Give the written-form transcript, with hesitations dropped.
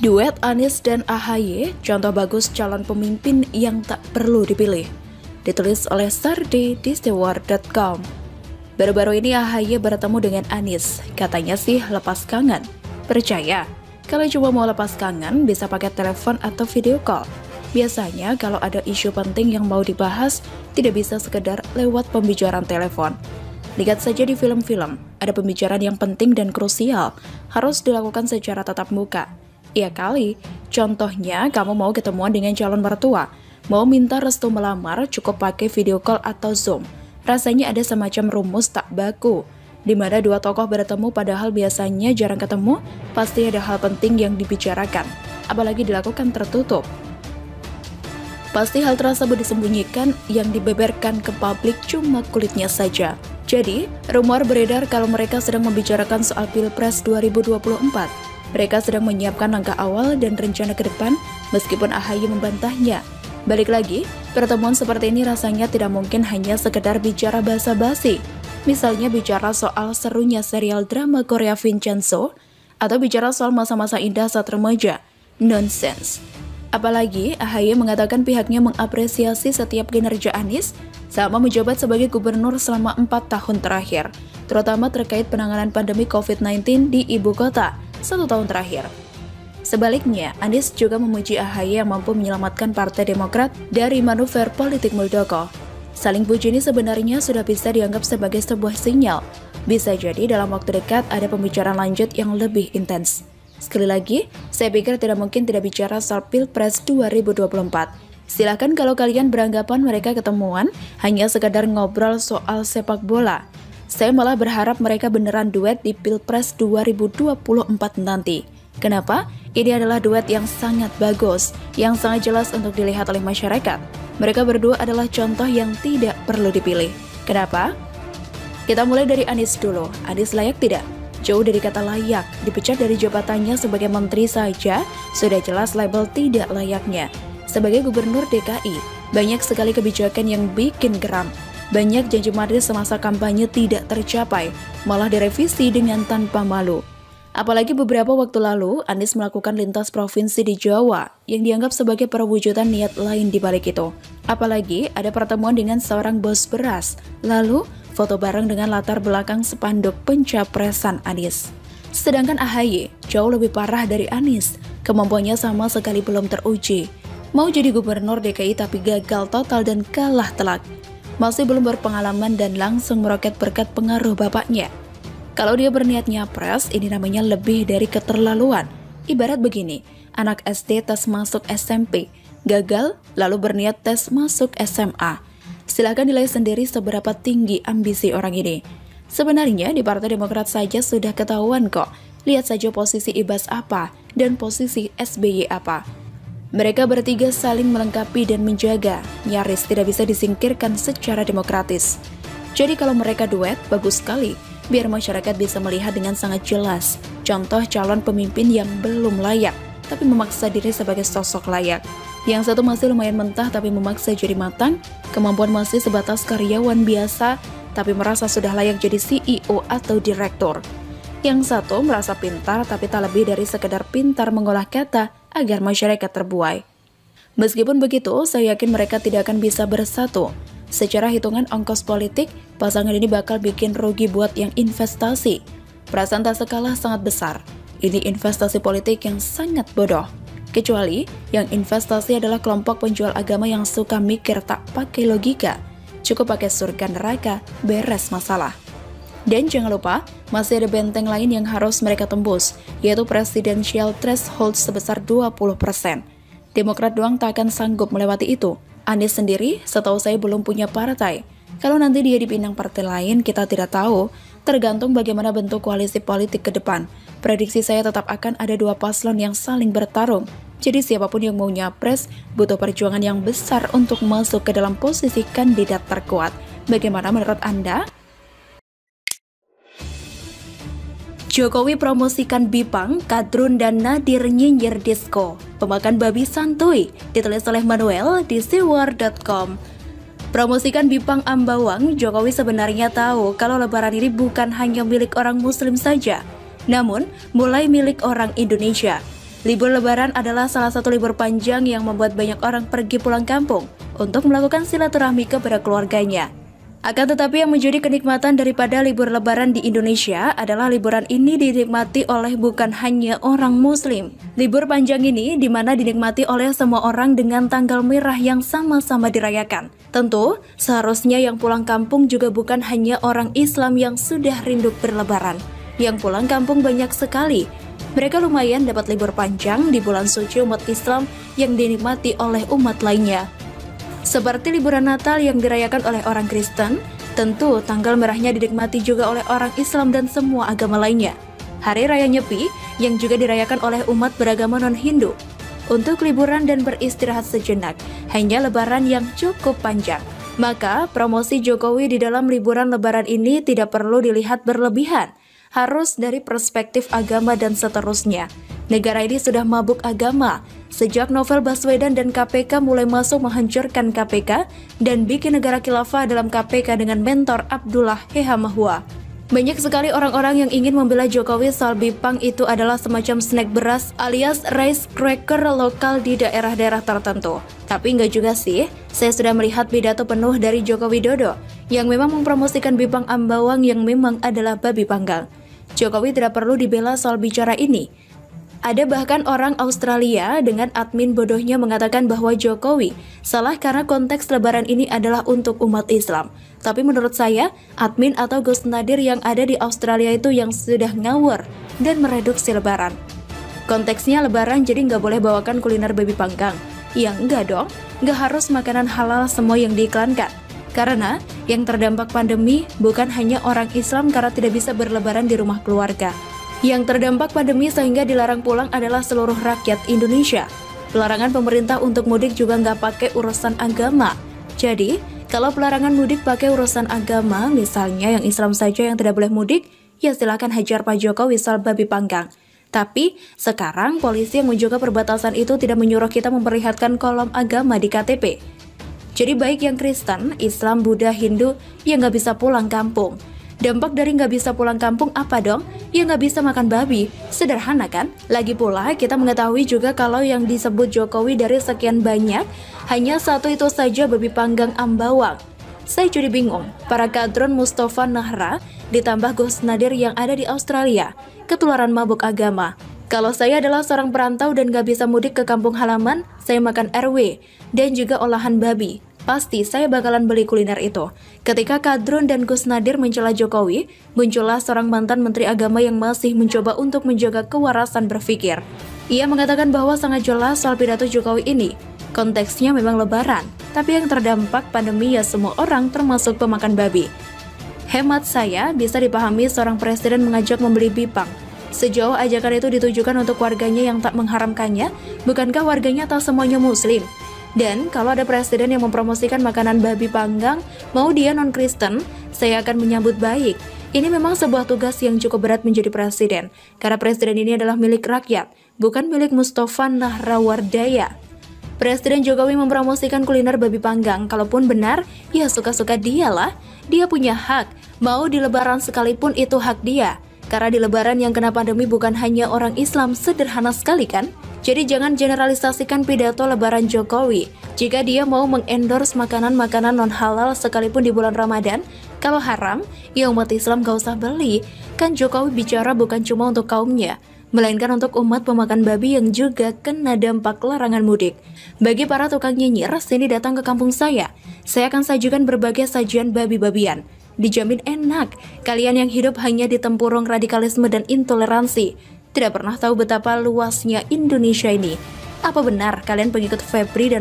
Duet Anies dan AHY, contoh bagus calon pemimpin yang tak perlu dipilih. Ditulis oleh Sardi di steward.com. Baru-baru ini AHY bertemu dengan Anies, katanya sih lepas kangen. Percaya, kalau cuma mau lepas kangen bisa pakai telepon atau video call. Biasanya kalau ada isu penting yang mau dibahas, tidak bisa sekedar lewat pembicaraan telepon. Lihat saja di film-film, ada pembicaraan yang penting dan krusial, harus dilakukan secara tatap muka. Ya kali, contohnya kamu mau ketemuan dengan calon mertua, mau minta restu melamar cukup pakai video call atau Zoom. Rasanya ada semacam rumus tak baku, di mana dua tokoh bertemu padahal biasanya jarang ketemu, pasti ada hal penting yang dibicarakan, apalagi dilakukan tertutup. Pasti hal tersebut disembunyikan, yang dibeberkan ke publik cuma kulitnya saja. Jadi, rumor beredar kalau mereka sedang membicarakan soal Pilpres 2024. Mereka sedang menyiapkan langkah awal dan rencana ke depan, meskipun AHY membantahnya. Balik lagi, pertemuan seperti ini rasanya tidak mungkin hanya sekedar bicara basa-basi. Misalnya bicara soal serunya serial drama Korea Vincenzo, atau bicara soal masa-masa indah saat remaja. Nonsense. Apalagi, AHY mengatakan pihaknya mengapresiasi setiap kinerja Anies selama menjabat sebagai gubernur selama 4 tahun terakhir, terutama terkait penanganan pandemi COVID-19 di ibu kota 1 tahun terakhir. Sebaliknya, Anies juga memuji AHY yang mampu menyelamatkan Partai Demokrat dari manuver politik Muldoko. Saling puji ini sebenarnya sudah bisa dianggap sebagai sebuah sinyal. Bisa jadi dalam waktu dekat ada pembicaraan lanjut yang lebih intens. Sekali lagi, saya pikir tidak mungkin tidak bicara soal Pilpres 2024. Silahkan kalau kalian beranggapan mereka ketemuan hanya sekadar ngobrol soal sepak bola. Saya malah berharap mereka beneran duet di Pilpres 2024 nanti. Kenapa? Ini adalah duet yang sangat bagus, yang sangat jelas untuk dilihat oleh masyarakat. Mereka berdua adalah contoh yang tidak perlu dipilih. Kenapa? Kita mulai dari Anies dulu. Anies layak tidak? Jauh dari kata layak, dipecat dari jabatannya sebagai menteri saja, sudah jelas label tidak layaknya. Sebagai gubernur DKI, banyak sekali kebijakan yang bikin geram. Banyak janji manis semasa kampanye tidak tercapai, malah direvisi dengan tanpa malu. Apalagi beberapa waktu lalu, Anies melakukan lintas provinsi di Jawa, yang dianggap sebagai perwujudan niat lain di balik itu. Apalagi ada pertemuan dengan seorang bos beras, lalu foto bareng dengan latar belakang spanduk pencapresan Anies. Sedangkan AHY jauh lebih parah dari Anies, kemampuannya sama sekali belum teruji. Mau jadi gubernur DKI tapi gagal total dan kalah telak. Masih belum berpengalaman dan langsung meroket berkat pengaruh bapaknya. Kalau dia berniat nyapres, ini namanya lebih dari keterlaluan. Ibarat begini, anak SD tes masuk SMP, gagal lalu berniat tes masuk SMA. Silahkan nilai sendiri seberapa tinggi ambisi orang ini. Sebenarnya di Partai Demokrat saja sudah ketahuan kok. Lihat saja posisi Ibas apa dan posisi SBY apa. Mereka bertiga saling melengkapi dan menjaga, nyaris tidak bisa disingkirkan secara demokratis. Jadi kalau mereka duet, bagus sekali, biar masyarakat bisa melihat dengan sangat jelas contoh calon pemimpin yang belum layak, tapi memaksa diri sebagai sosok layak. Yang satu masih lumayan mentah tapi memaksa jadi matang, kemampuan masih sebatas karyawan biasa, tapi merasa sudah layak jadi CEO atau direktur. Yang satu merasa pintar tapi tak lebih dari sekedar pintar mengolah kata agar masyarakat terbuai. Meskipun begitu, saya yakin mereka tidak akan bisa bersatu. Secara hitungan ongkos politik, pasangan ini bakal bikin rugi buat yang investasi. Perasaan tak sekalah sangat besar. Ini investasi politik yang sangat bodoh. Kecuali yang investasi adalah kelompok penjual agama yang suka mikir tak pakai logika. Cukup pakai surga neraka, beres masalah. Dan jangan lupa, masih ada benteng lain yang harus mereka tembus, yaitu presidential threshold sebesar 20%. Demokrat doang tak akan sanggup melewati itu. Anies sendiri, setahu saya belum punya partai. Kalau nanti dia dipinang partai lain, kita tidak tahu. Tergantung bagaimana bentuk koalisi politik ke depan. Prediksi saya tetap akan ada dua paslon yang saling bertarung. Jadi siapapun yang mau nyapres, butuh perjuangan yang besar untuk masuk ke dalam posisi kandidat terkuat. Bagaimana menurut Anda? Jokowi promosikan Bipang, Kadrun, dan Nadir nyinyir disco. Pemakan babi santuy, ditulis oleh Manuel di steward.com. Promosikan Bipang Ambawang, Jokowi sebenarnya tahu kalau lebaran ini bukan hanya milik orang muslim saja, namun mulai milik orang Indonesia. Libur Lebaran adalah salah satu libur panjang yang membuat banyak orang pergi pulang kampung untuk melakukan silaturahmi kepada keluarganya. Akan tetapi yang menjadi kenikmatan daripada libur Lebaran di Indonesia adalah liburan ini dinikmati oleh bukan hanya orang Muslim. Libur panjang ini dimana dinikmati oleh semua orang dengan tanggal merah yang sama-sama dirayakan. Tentu, seharusnya yang pulang kampung juga bukan hanya orang Islam yang sudah rindu berlebaran. Yang pulang kampung banyak sekali. Mereka lumayan dapat libur panjang di bulan suci umat Islam yang dinikmati oleh umat lainnya. Seperti liburan Natal yang dirayakan oleh orang Kristen, tentu tanggal merahnya dinikmati juga oleh orang Islam dan semua agama lainnya. Hari Raya Nyepi yang juga dirayakan oleh umat beragama non-Hindu. Untuk liburan dan beristirahat sejenak, hanya Lebaran yang cukup panjang. Maka promosi Jokowi di dalam liburan Lebaran ini tidak perlu dilihat berlebihan. Harus dari perspektif agama dan seterusnya. Negara ini sudah mabuk agama. Sejak Novel Baswedan dan KPK mulai masuk menghancurkan KPK dan bikin negara khilafah dalam KPK dengan mentor Abdullah Hehamahua. Banyak sekali orang-orang yang ingin membela Jokowi soal Bipang itu adalah semacam snack beras alias rice cracker lokal di daerah-daerah tertentu. Tapi enggak juga sih, saya sudah melihat pidato penuh dari Joko Widodo yang memang mempromosikan Bipang Ambawang yang memang adalah babi panggang. Jokowi tidak perlu dibela soal bicara ini. Ada bahkan orang Australia dengan admin bodohnya mengatakan bahwa Jokowi salah karena konteks Lebaran ini adalah untuk umat Islam. Tapi menurut saya, admin atau Gus Nadir yang ada di Australia itu yang sudah ngawur dan mereduksi Lebaran. Konteksnya Lebaran jadi nggak boleh bawakan kuliner babi panggang. Ya enggak dong, nggak harus makanan halal semua yang diiklankan. Karena yang terdampak pandemi bukan hanya orang Islam karena tidak bisa berlebaran di rumah keluarga. Yang terdampak pandemi sehingga dilarang pulang adalah seluruh rakyat Indonesia. Pelarangan pemerintah untuk mudik juga nggak pakai urusan agama. Jadi, kalau pelarangan mudik pakai urusan agama, misalnya yang Islam saja yang tidak boleh mudik, ya silakan hajar Pak Jokowi soal babi panggang. Tapi, sekarang polisi yang menjaga perbatasan itu tidak menyuruh kita memperlihatkan kolom agama di KTP. Jadi baik yang Kristen, Islam, Buddha, Hindu, ya nggak bisa pulang kampung. Dampak dari nggak bisa pulang kampung apa dong? Ya nggak bisa makan babi. Sederhana kan? Lagi pula kita mengetahui juga kalau yang disebut Jokowi dari sekian banyak, hanya satu itu saja babi panggang Ambawang. Saya jadi bingung, para kadron Mustafa Nahra ditambah Gus Nadir yang ada di Australia, ketularan mabuk agama. Kalau saya adalah seorang perantau dan nggak bisa mudik ke kampung halaman, saya makan RW dan juga olahan babi. Pasti saya bakalan beli kuliner itu. Ketika Kadrun dan Gus Nadir mencela Jokowi, muncullah seorang mantan Menteri Agama yang masih mencoba untuk menjaga kewarasan berpikir. Ia mengatakan bahwa sangat jelas soal pidato Jokowi ini. Konteksnya memang Lebaran, tapi yang terdampak pandemi ya semua orang termasuk pemakan babi. Hemat saya bisa dipahami seorang presiden mengajak membeli Bipang. Sejauh ajakan itu ditujukan untuk warganya yang tak mengharamkannya, bukankah warganya tak semuanya Muslim? Dan kalau ada presiden yang mempromosikan makanan babi panggang, mau dia non-Kristen, saya akan menyambut baik. Ini memang sebuah tugas yang cukup berat menjadi presiden, karena presiden ini adalah milik rakyat, bukan milik Mustafa Nahrawardaya. Presiden Jokowi mempromosikan kuliner babi panggang, kalaupun benar, ya suka-suka dia lah. Dia punya hak, mau di Lebaran sekalipun itu hak dia. Karena di Lebaran yang kena pandemi bukan hanya orang Islam, sederhana sekali kan? Jadi jangan generalisasikan pidato Lebaran Jokowi. Jika dia mau mengendorse makanan-makanan non-halal sekalipun di bulan Ramadan, kalau haram, ya umat Islam gak usah beli. Kan Jokowi bicara bukan cuma untuk kaumnya, melainkan untuk umat pemakan babi yang juga kena dampak larangan mudik. Bagi para tukang nyinyir, sini datang ke kampung saya akan sajikan berbagai sajian babi-babian. Dijamin enak, kalian yang hidup hanya di tempurung radikalisme dan intoleransi tidak pernah tahu betapa luasnya Indonesia ini. Apa benar kalian pengikut Febri dan